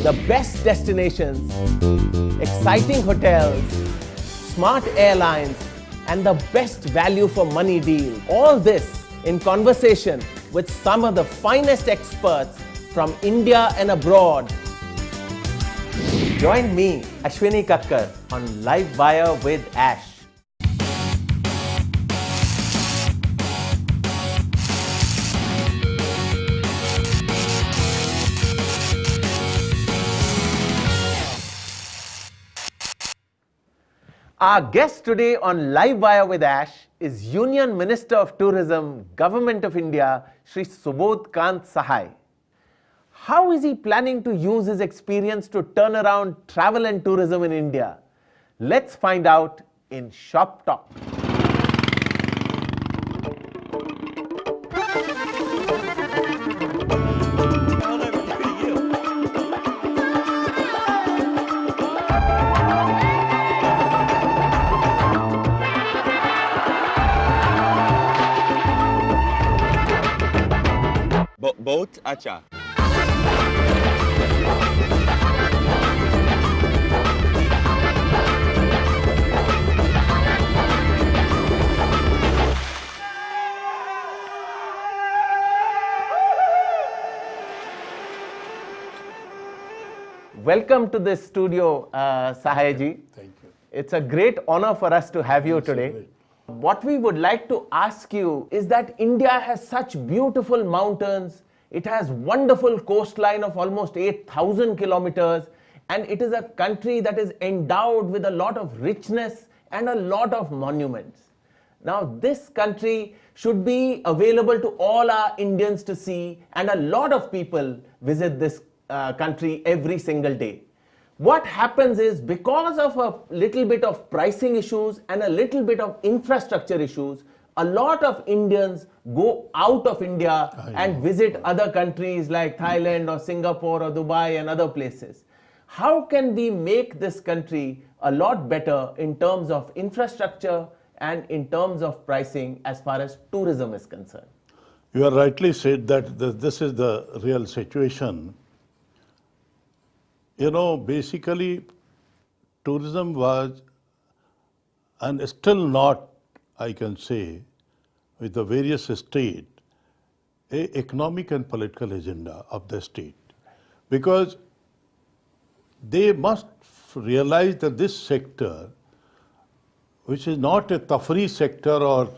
The best destinations, exciting hotels, smart airlines, and the best value for money deal. All this in conversation with some of the finest experts from India and abroad. Join me, Ashwini Kakkar, on Live Wire with Ash. Our guest today on Live Wire with Ash is Union Minister of Tourism, Government of India, Shri Subodh Kant Sahai. How is he planning to use his experience to turn around travel and tourism in India? Let's find out in Shop Talk. Boat acha. Welcome to this studio, Sahai ji. Thank you. It's a great honor for us to have you Yes, today. great. What we would like to ask you is that India has such beautiful mountains. It has wonderful coastline of almost 8,000 kilometers, and it is a country that is endowed with a lot of richness and a lot of monuments. Now, this country should be available to all our Indians to see, and a lot of people visit this country every single day. What happens is, because of a little bit of pricing issues and a little bit of infrastructure issues, a lot of Indians go out of India and visit other countries like Thailand or Singapore or Dubai and other places. How can we make this country a lot better in terms of infrastructure and in terms of pricing as far as tourism is concerned? You are rightly said that this is the real situation. You know, basically, tourism was, and still not, I can say, with the various state, a economic and political agenda of the state. Because they must realize that this sector, which is not a tafri sector or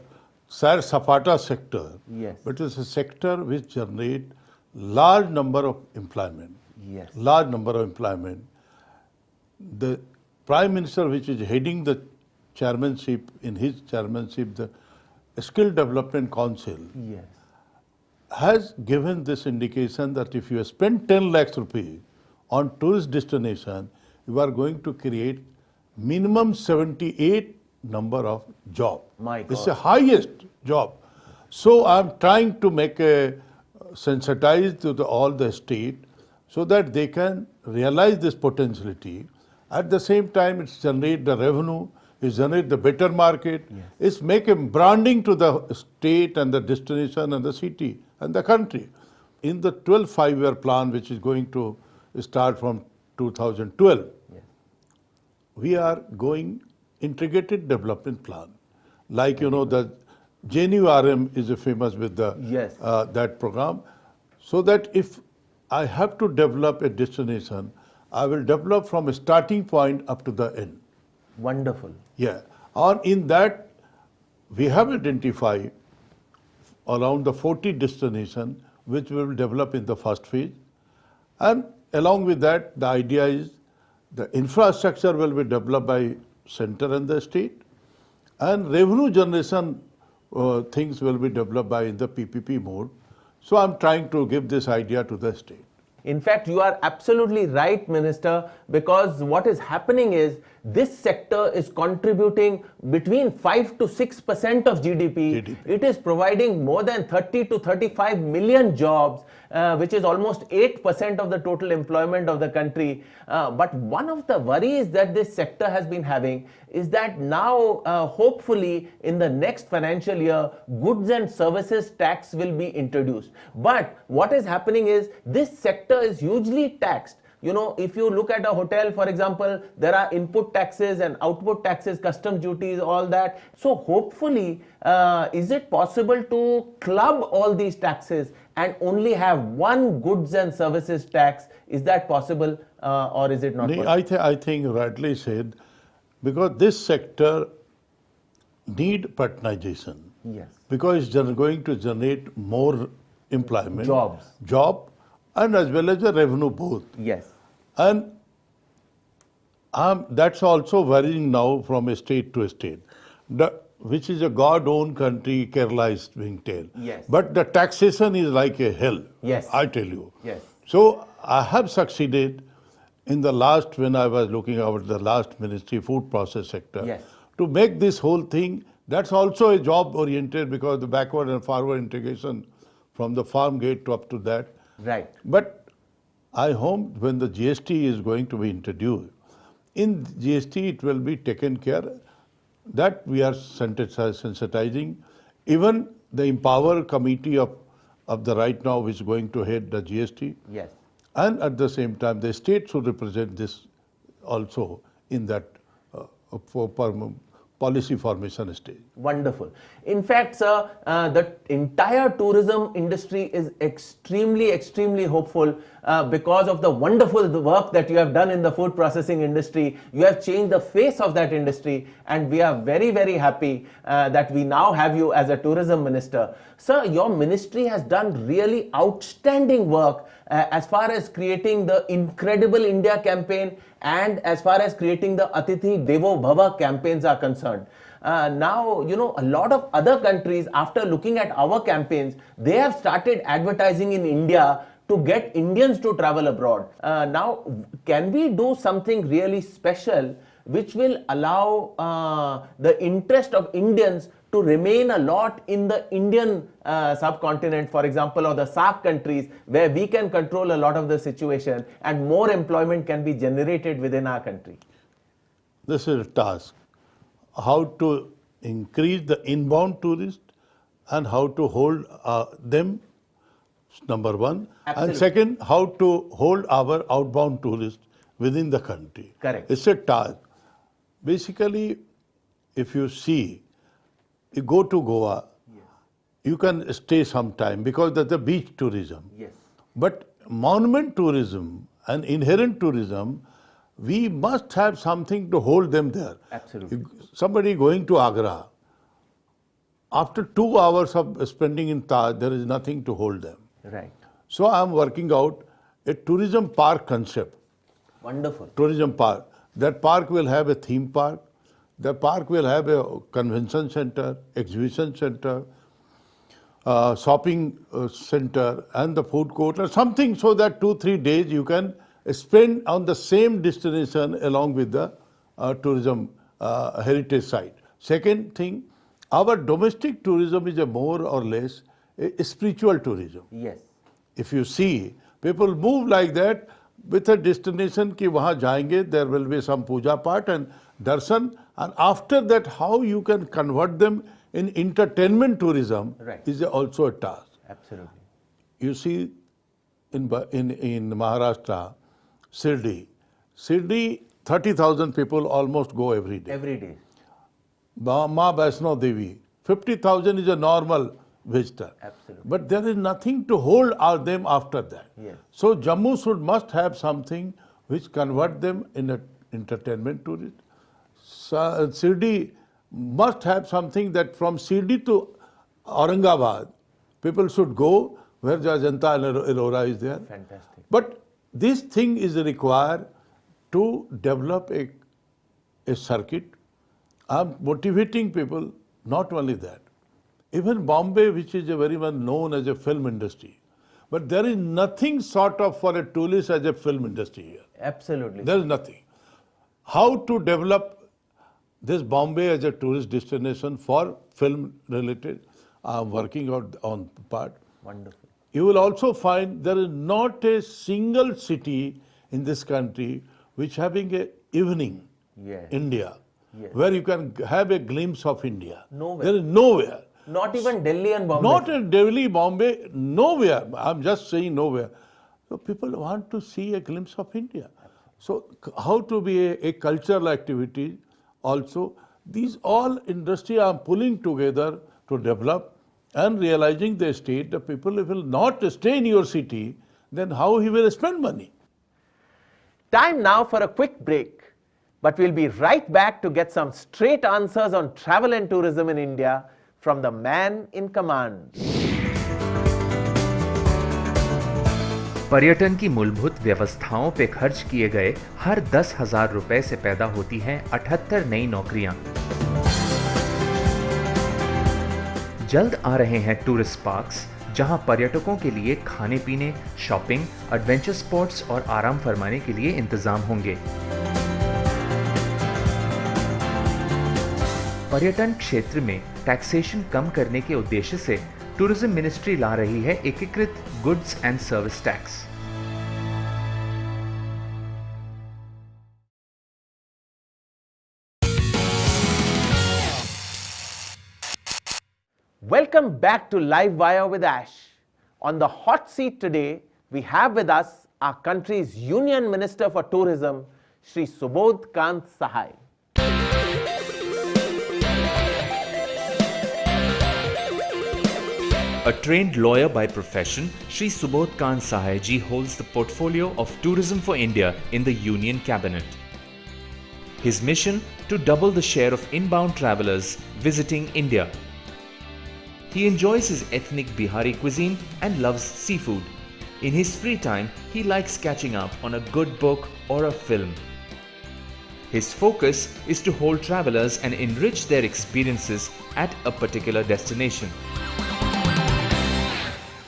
Sair Sapata sector, Yes. but it's a sector which generates large number of employment. Yes. Large number of employment. The Prime Minister, which is heading the chairmanship, in his chairmanship, the Skill Development Council, Yes. has given this indication that if you spend 10 lakhs rupees on tourist destination, you are going to create minimum 78 number of job. My It's God. the highest job. So I'm trying to make a sensitize to all the state so that they can realize this potentiality. At the same time, it's generate the revenue, it's generate the better market, it's make a branding to the state and the destination and the city and the country. In the 12 5-year plan, which is going to start from 2012, we are going integrated development plan. Like, you know, the JNURM is famous with the Yes. that program. So that if I have to develop a destination, I will develop from a starting point up to the end. Wonderful. Yeah. Or in that, we have identified around the 40 destinations which we will develop in the first phase. And along with that, the idea is the infrastructure will be developed by center and the state, and revenue generation things will be developed by in the PPP mode. So I'm trying to give this idea to the state. In fact, you are absolutely right, Minister, because what is happening is this sector is contributing between 5 to 6% of GDP. It is providing more than 30 to 35 million jobs, which is almost 8% of the total employment of the country. But one of the worries that this sector has been having is that now, hopefully, in the next financial year, goods and services tax will be introduced. But what is happening is this sector is hugely taxed. You know, if you look at a hotel, for example, there are input taxes and output taxes, customs duties, all that. So hopefully, is it possible to club all these taxes and only have one goods and services tax? Is that possible or is it not possible? I think rightly said, because this sector need patronization. Yes. Because it's going to generate more employment. Jobs. And as well as the revenue both. Yes. And that's also varying now from a state to a state, which is a God-owned country, Kerala is being told. Yes. But the taxation is like a hell, Yes. I tell you. Yes. So I have succeeded in the last, when I was looking at the last ministry, food process sector, Yes. to make this whole thing, that's also a job-oriented, because the backward and forward integration from the farm gate to up to that. Right. But I hope when the GST is going to be introduced, in GST it will be taken care that we are sensitizing. Even the Empower Committee of the right now which is going to head the GST. Yes. And at the same time, the state should represent this also in that policy formation stage. Wonderful. In fact, sir, the entire tourism industry is extremely hopeful because of the wonderful work that you have done in the food processing industry. You have changed the face of that industry, and we are very happy that we now have you as a tourism minister. Sir, your ministry has done really outstanding work as far as creating the Incredible India campaign and as far as creating the Atithi Devo Bhava campaigns are concerned. Now, you know, a lot of other countries, after looking at our campaigns, they have started advertising in India to get Indians to travel abroad. Now, can we do something really special which will allow the interest of Indians to remain a lot in the Indian subcontinent, for example, or the SAARC countries, where we can control a lot of the situation and more employment can be generated within our country? This is a task. How to increase the inbound tourists and how to hold them, number one. Absolutely. And second, how to hold our outbound tourists within the country. Correct. It's a task. Basically, if you see, you go to Goa, Yes. you can stay some time because that's the beach tourism. Yes. But monument tourism and inherent tourism, we must have something to hold them there. Absolutely. Somebody going to Agra, after 2 hours of spending in Taj, there is nothing to hold them. Right. So I am working out a tourism park concept. Wonderful. Tourism park. That park will have a theme park. The park will have a convention center, exhibition center, shopping center, and the food court or something, so that 2-3 days you can spend on the same destination along with the tourism heritage site. Second thing, our domestic tourism is a more or less a spiritual tourism. Yes. If you see, people move like that with a destination ki wahan jayenge, there will be some puja part and darshan, and after that how you can convert them in entertainment tourism Right. is also a task. Absolutely. You see, in Maharashtra, Shirdi, 30,000 people almost go every day. Every day. Ma Vaishno Devi, 50,000 is a normal visitor. Absolutely. But there is nothing to hold them after that. Yes. So Jammu must have something which convert them in an entertainment tourist. Shirdi must have something that from Shirdi to Aurangabad, people should go where the Ajanta and Ellora is there. Fantastic. But this thing is required to develop a circuit. I'm motivating people, not only that. Even Bombay, which is a very well known as a film industry, but there is nothing sort of for a tourist as a film industry here. Absolutely. There is nothing. how to develop this Bombay as a tourist destination for film related. I'm working on part. Wonderful. You will also find there is not a single city in this country which having a evening Yes. India, Yes. where you can have a glimpse of India. Nowhere. There is nowhere. Not even Delhi and Bombay. Not in Delhi, Bombay, nowhere. I'm just saying nowhere. So people want to see a glimpse of India. So how to be a cultural activity also. These all industry are pulling together to develop and realizing the state, the people will not stay in your city, then how he will spend money? Time now for a quick break. But we'll be right back to get some straight answers on travel and tourism in India from the man in command. पर्यटन की मूलभूत व्यवस्थाओं पे खर्च किए गए हर 10,000 रुपए से पैदा होती हैं 78 नई नौकरियां। जल्द आ रहे हैं टूरिस्ट पार्क्स, जहां पर्यटकों के लिए खाने पीने, शॉपिंग, एडवेंचर स्पॉट्स और आराम फरमाने के लिए इंतजाम होंगे। पर्यटन क्षेत्र में टैक्सेशन कम करने के उद्देश्य से टूरिज्म मिनिस्ट्री ला रही है एकीकृत goods and service tax. Welcome back to Live Wire with Ash. On the hot seat today, we have with us our country's Union Minister for Tourism, Shri Subodh Kant Sahai. A trained lawyer by profession, Shri Subodh Kant Sahai ji holds the portfolio of Tourism for India in the Union Cabinet. His mission to double the share of inbound travellers visiting India. He enjoys his ethnic Bihari cuisine and loves seafood. In his free time, he likes catching up on a good book or a film. His focus is to hold travellers and enrich their experiences at a particular destination.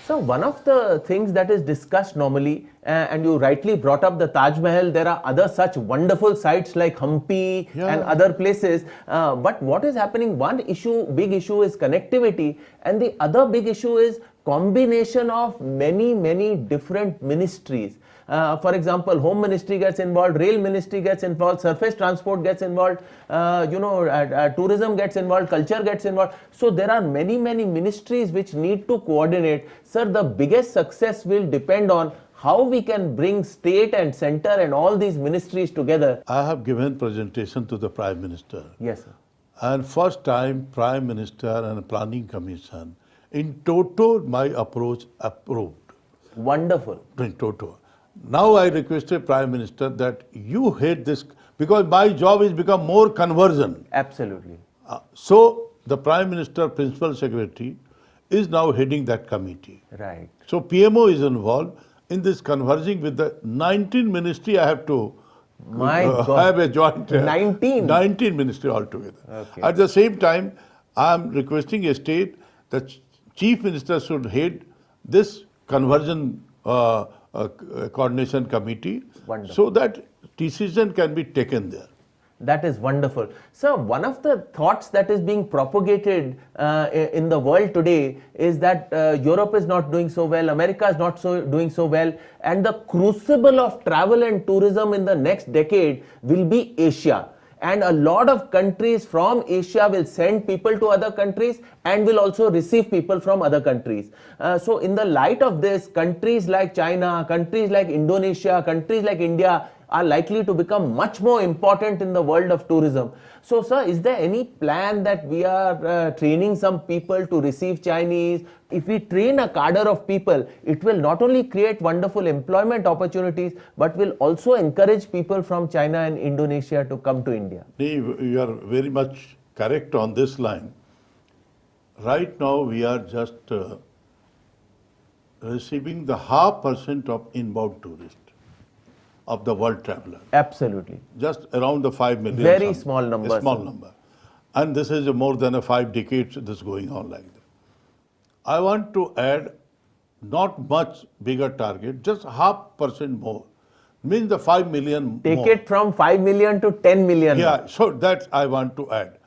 So one of the things that is discussed normally, and you rightly brought up the Taj Mahal, there are other such wonderful sites like Hampi and other places. But what is happening, one issue, big issue is connectivity, and the other big issue is combination of many different ministries. For example, Home Ministry gets involved, Rail Ministry gets involved, Surface Transport gets involved, tourism gets involved, culture gets involved. So there are many ministries which need to coordinate. Sir, the biggest success will depend on how we can bring state and center and all these ministries together. I have given presentation to the Prime Minister. Yes, sir. And first time Prime Minister and Planning Commission in toto my approach approved. Wonderful. In toto. Now I requested Prime Minister that you head this, because my job is become more conversion. Absolutely. So the Prime Minister Principal Secretary is now heading that committee. Right. So PMO is involved in this conversing with the 19 ministry. I have to My God. have a joint 19? 19 ministry altogether. Okay. At the same time, I am requesting a state that Chief Minister should head this conversion coordination committee. Wonderful. So that decision can be taken there. That is wonderful. Sir, one of the thoughts that is being propagated in the world today is that Europe is not doing so well, America is not doing so well, and the crucible of travel and tourism in the next decade will be Asia. And a lot of countries from Asia will send people to other countries and will also receive people from other countries. So in the light of this, countries like China, countries like Indonesia, countries like India are likely to become much more important in the world of tourism. So sir, is there any plan that we are training some people to receive Chinese? If we train a cadre of people, it will not only create wonderful employment opportunities, but will also encourage people from China and Indonesia to come to India. You are very much correct on this line. Right now, we are just receiving the 0.5% of inbound tourists of the world traveler. Absolutely. Just around the 5 million. Very something. small number, A small sir. number. And this is more than 5 decades this going on like that. I want to add not much bigger target, just 0.5% more. means the 5 million Take more. it from 5 million to 10 million. Yeah, so that I want to add.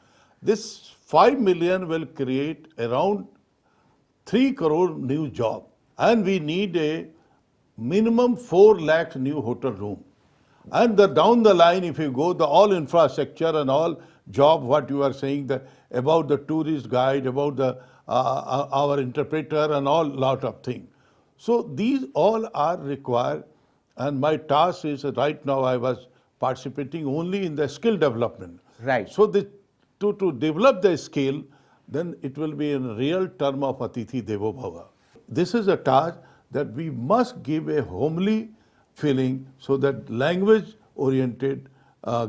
This 5 million will create around 3 crore new job, and we need a minimum 4 lakhs new hotel room. And down the line, if you go, the all infrastructure and all job, what you are saying about the tourist guide, about the our interpreter and all lot of things. So these all are required, and my task is right now I was participating only in the skill development. Right. So to develop the skill, then it will be in real term of Atithi Devo Bhava. This is a task that we must give a homely feeling, so that language oriented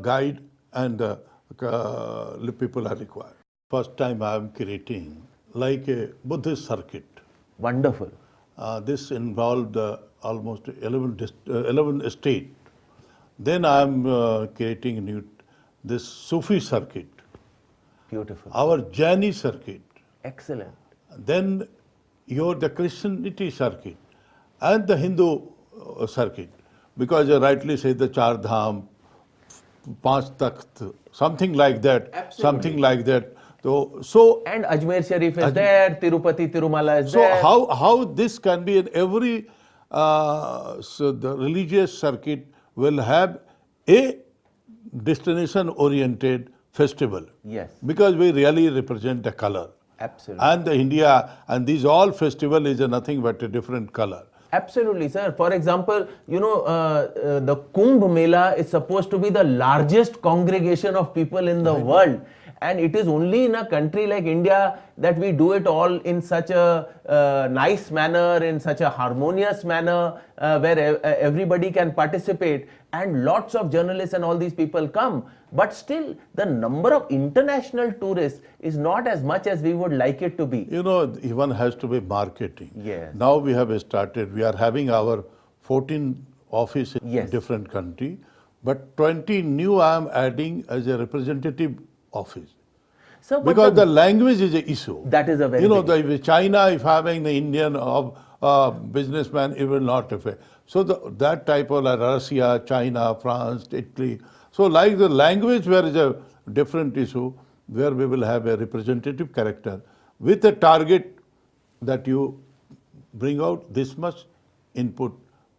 guide and people are required. First time I am creating like a Buddhist circuit. Wonderful. This involved almost 11 states. Then I am creating this Sufi circuit, Beautiful. our Jaini circuit, Excellent. then the Christianity circuit, and the Hindu circuit. Because you rightly say the Char Dham, Panch Takht, something like that. Absolutely. Something like that. So And Ajmer Sharif is there, Tirupati Tirumala is So there. how this can be in every so the religious circuit will have a destination oriented festival. Yes. Because we really represent the color. Absolutely. And the India and these all festival is nothing but a different color. Absolutely, sir. For example, the Kumbh Mela is supposed to be the largest congregation of people in the world. And it is only in a country like India that we do it all in such a nice manner, in such a harmonious manner, where everybody can participate. And lots of journalists and all these people come. But still, the number of international tourists is not as much as we would like it to be. Even has to be marketing. Yes. Now we have started, we are having our 14 office in Yes. different country, but 20 new I am adding as a representative office. So, but Because the language is an issue. That is a very big the China, if having the Indian businessman, it will not affect. So that type of like Russia, China, France, Italy. So like the language where is a different issue, where we will have a representative character with a target that you bring out this much input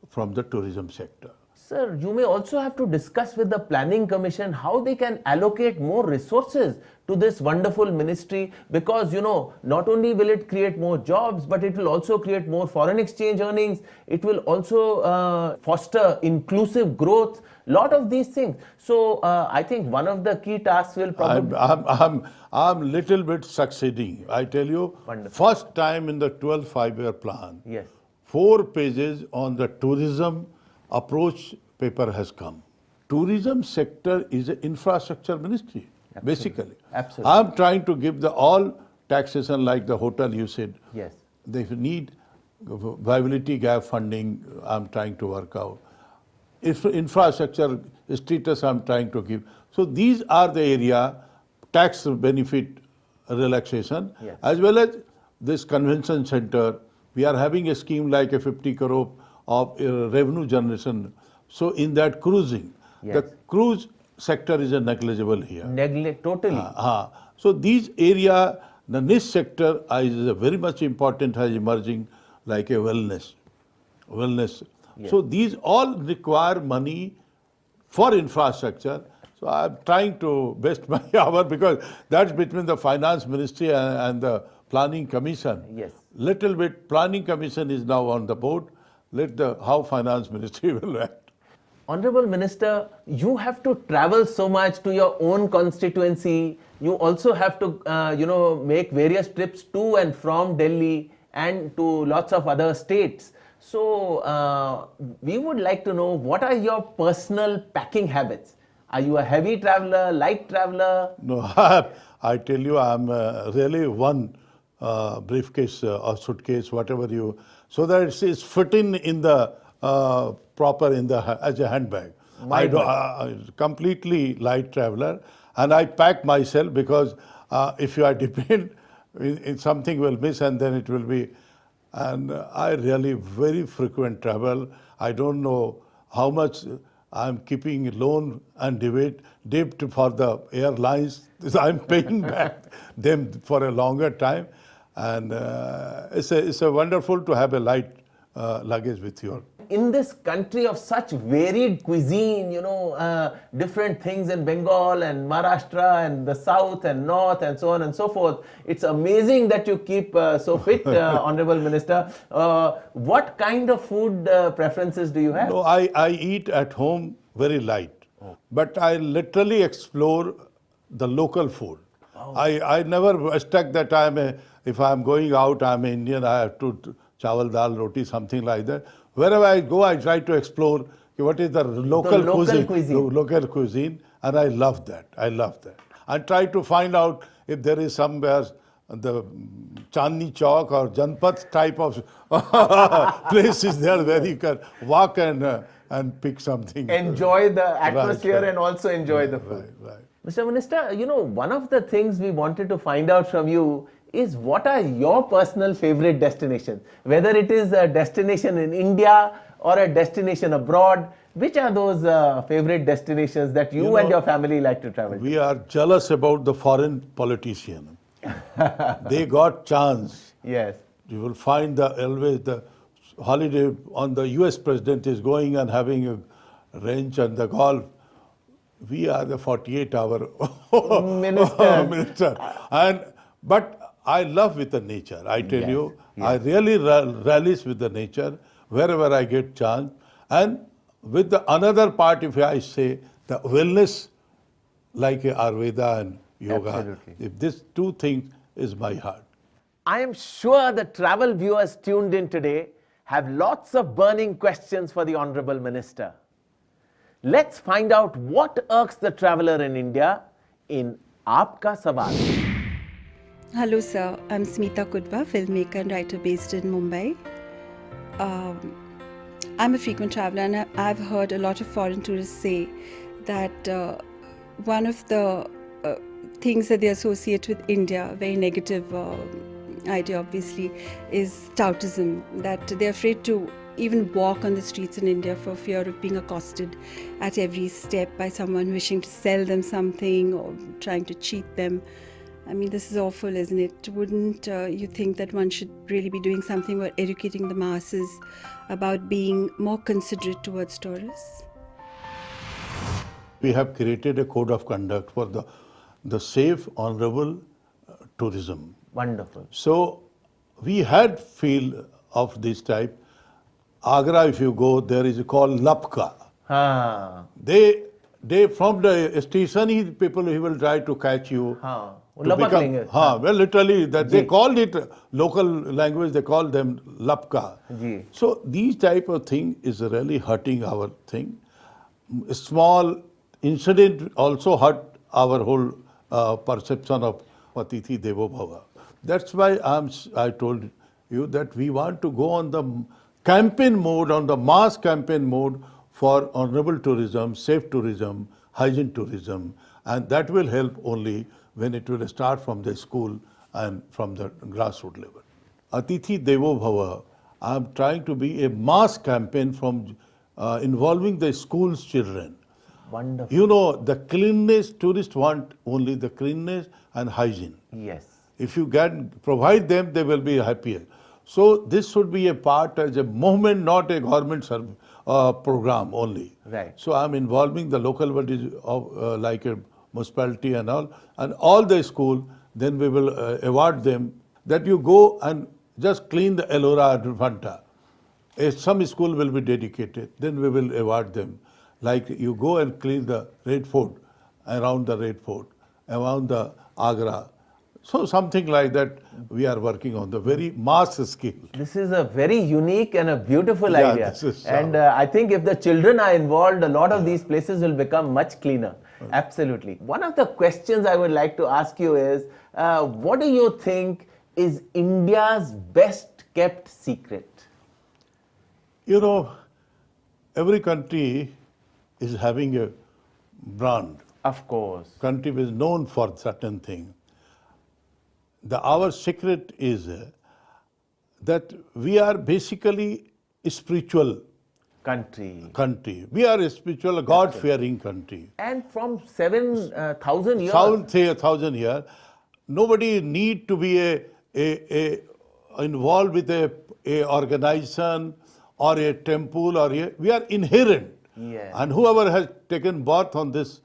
from the tourism sector. Sir, you may also have to discuss with the Planning Commission how they can allocate more resources to this wonderful ministry, because not only will it create more jobs, but it will also create more foreign exchange earnings. It will also foster inclusive growth, lot of these things. So I think one of the key tasks will probably... I'm little bit succeeding. I tell you, Wonderful. first time in the 12th five-year plan, Yes. 4 pages on the tourism approach paper has come. Tourism sector is an infrastructure ministry, basically. Absolutely. I'm trying to give all taxation like the hotel you said. Yes. They need viability gap funding, I'm trying to work out. If infrastructure status I'm trying to give. So these are the area, tax benefit relaxation, Yes. as well as this convention center. We are having a scheme like a 50 crore of revenue generation. So in that cruising, Yes. the cruise sector is a negligible here. Neglect totally. So these area, the niche sector is a very much important as emerging like a wellness. Yes. So these all require money for infrastructure. So I'm trying to best my hour because that's between the finance ministry and the planning commission. Yes. Little bit planning commission is now on the board. How finance ministry will act. Honorable Minister, you have to travel so much to your own constituency. You also have to, make various trips to and from Delhi and to lots of other states. So, we would like to know, what are your personal packing habits? Are you a heavy traveler, light traveler? No, I tell you, I'm really one briefcase or suitcase, whatever you, so that it's fitting in the proper as a handbag. Completely light traveler, and I pack myself because if you are dependent, something will miss and then it will be. And I really very frequent travel. I don't know how much I'm keeping loan and debt for the airlines. I'm paying back them for a longer time. And it's a wonderful to have a light luggage with you. In this country of such varied cuisine, different things in Bengal and Maharashtra and the south and north and so on and so forth, it's amazing that you keep so fit, Honorable Minister. What kind of food preferences do you have? No, I eat at home very light, but I literally explore the local food. I never stuck that if I'm going out, I'm Indian, I have to chawal, dal, roti, something like that. Wherever I go, I try to explore what is the local cuisine, and I love that. I try to find out if there is somewhere the Chandni Chowk or Janpat type of places there where you can walk and pick something. Enjoy the atmosphere Right. and also enjoy the food. Right. Mr. Minister, one of the things we wanted to find out from you is what are your personal favorite destinations? Whether it is a destination in India or a destination abroad, which are those favorite destinations that you and your family like to travel to? We are jealous about the foreign politician. They got chance. Yes. You will find always the holiday on the US president is going and having a ranch and the golf. We are the 48-hour minister. But I love with the nature. I tell you, I really rallies with the nature wherever I get chance. And with the another part, if I say the wellness, like Ayurveda and yoga, Absolutely. if these two things is my heart. I am sure the travel viewers tuned in today have lots of burning questions for the Honorable Minister. Let's find out what irks the traveler in India in Aapka Sawal. Hello sir, I'm Smita Kudva, filmmaker and writer based in Mumbai. I'm a frequent traveler and I've heard a lot of foreign tourists say that one of the things that they associate with India, very negative idea obviously, is toutism, that they're afraid to even walk on the streets in India for fear of being accosted at every step by someone wishing to sell them something or trying to cheat them. I mean, this is awful, isn't it? Wouldn't you think that one should really be doing something about educating the masses about being more considerate towards tourists? We have created a code of conduct for the safe, honorable tourism. Wonderful. So we had feel of this type. Agra, if you go, there is called Lapka. They from the station, people he will try to catch you. Well, literally, that they called it local language. They call them Lapka. So these type of thing is really hurting our thing. A small incident also hurt our whole perception of Atithi Devo Bhava. That's why I told you that we want to go on the campaign mode, on the mass campaign mode for honorable tourism, safe tourism, hygiene tourism, and that will help only when it will start from the school and from the grassroots level. Atithi Devo Bhava, I am trying to be a mass campaign from involving the school's children. Wonderful. You know, the cleanliness, tourists want only the cleanliness and hygiene. Yes. If you can provide them, they will be happier. So this should be a part as a movement, not a government program only. Right. So I'm involving the local bodies of like a municipality and all the school. Then we will award them that you go and just clean the Ellora and Fanta. Some school will be dedicated. Then we will award them. Like you go and clean the Red Fort, around the Red Fort, around the Agra. So something like that we are working on, the very mass scale. This is a very unique and a beautiful Yeah, idea. this is And I think if the children are involved, a lot of these places will become much cleaner. Absolutely. One of the questions I would like to ask you is, what do you think is India's best kept secret? You know, every country is having a brand. Of course. Country is known for certain thing. Our secret is that we are basically spiritual country. We are a spiritual, God-fearing country. And from 7,000 years. 1,000 years, nobody need to be a involved with a organization or a temple we are inherent. Yes. And whoever has taken birth on this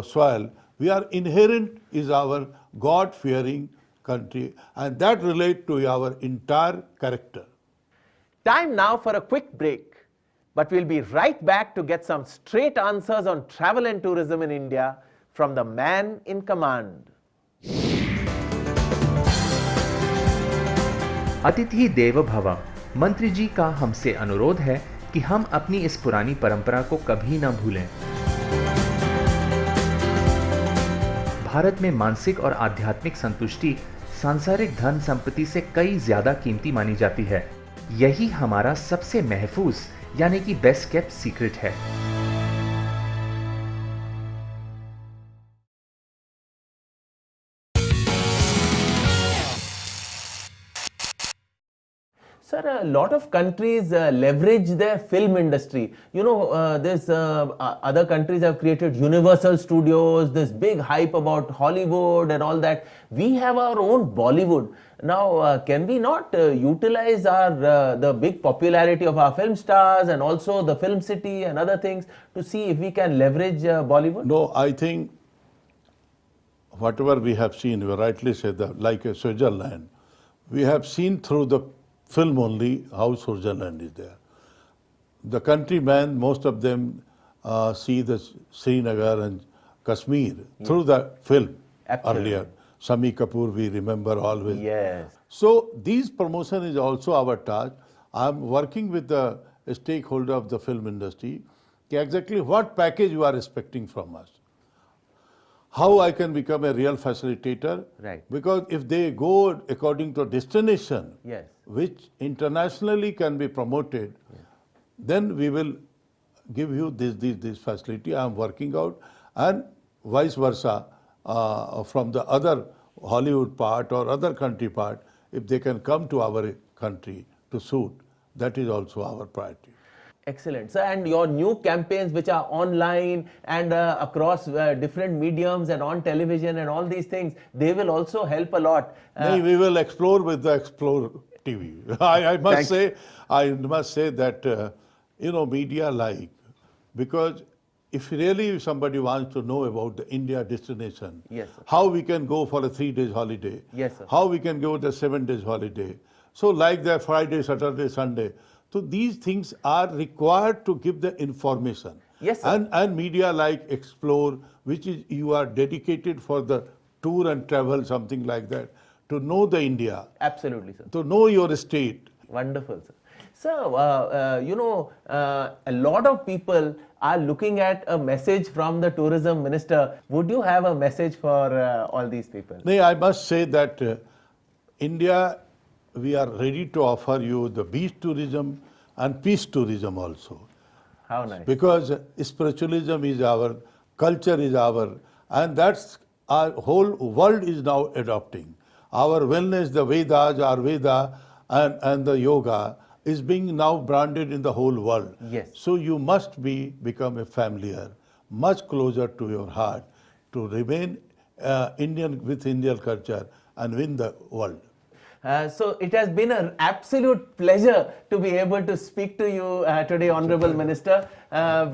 soil, we are inherent is our God-fearing country, and that relates to our entire character. Time now for a quick break, but we'll be right back to get some straight answers on travel and tourism in India from the man in command. अतिथि देवो भव। मंत्री जी का हमसे अनुरोध है कि हम अपनी इस पुरानी परंपरा को कभी ना भूलें। भारत में मानसिक और आध्यात्मिक संतुष्टि सांसारिक धन संपत्ति से कई ज्यादा कीमती मानी जाती है। यही हमारा सबसे महफूज यानी कि बेस्ट केप्ट सीक्रेट है। Sir, a lot of countries leverage their film industry. You know, there's other countries have created Universal Studios, this big hype about Hollywood and all that. We have our own Bollywood. Now, can we not utilize our the big popularity of our film stars and also the film city and other things to see if we can leverage Bollywood? No, I think whatever we have seen, you rightly said that, like a Switzerland, we have seen through the film only how Switzerland is there. The countrymen, most of them see the Srinagar and Kashmir through the film. Absolutely. Earlier. Sami Kapoor, we remember always. Yes. So these promotion is also our task. I'm working with the stakeholder of the film industry. Exactly what package you are expecting from us? How I can become a real facilitator? Right. Because if they go according to destination, Yes. which internationally can be promoted, then we will give you this facility. I am working out, and vice versa from the other Hollywood part or other country part, if they can come to our country to shoot, that is also our priority. Excellent, sir. And your new campaigns, which are online and across different mediums and on television and all these things, they will also help a lot. We will explore with the Explore TV. I must say that media like, because if really somebody wants to know about the India destination, Yes, sir. how we can go for a 3 days holiday, Yes, sir. how we can go the 7 days holiday, so like the Friday, Saturday, Sunday. So these things are required to give the information. Yes, sir. And media like Explore, which is you are dedicated for the tour and travel, something like that, to know the India, Absolutely, sir. to know your state. Wonderful, sir. Sir, a lot of people are looking at a message from the tourism minister. Would you have a message for all these people? No, I must say that India, we are ready to offer you the beach tourism and peace tourism also. How nice. Because spiritualism is our, culture is our, and that's our whole world is now adopting. Our wellness, the Vedas, our Veda and the yoga is being now branded in the whole world. Yes. So you must become a familiar, much closer to your heart, to remain Indian with Indian culture and win the world. So it has been an absolute pleasure to be able to speak to you today, Honorable Minister.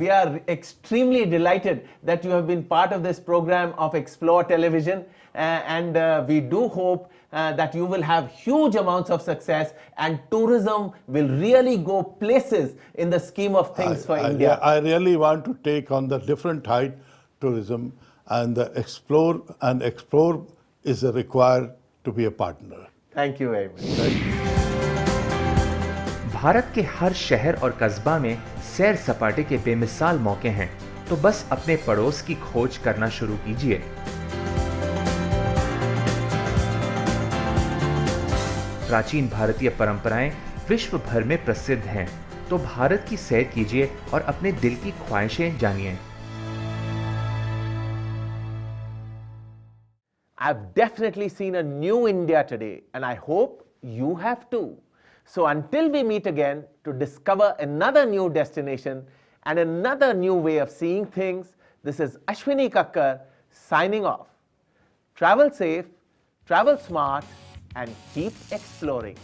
We are extremely delighted that you have been part of this program of Explore Television, and we do hope that you will have huge amounts of success and tourism will really go places in the scheme of things for India. I really want to take on the different height tourism, and the Explore is required to be a partner. Thank you very much. Bharat के हर शहर और कस्बा में सैर सपाटे के बेमिसाल मौके हैं, तो बस अपने पड़ोस की खोज करना शुरू कीजिए। प्राचीन भारतीय परंपराएं विश्व भर में प्रसिद्ध हैं, तो भारत की सैर कीजिए और अपने दिल की ख्वाहिशें जानिए। I've definitely seen a new India today, and I hope you have too. So until we meet again to discover another new destination and another new way of seeing things, this is Ashwini Kakkar signing off. Travel safe, travel smart, and keep exploring.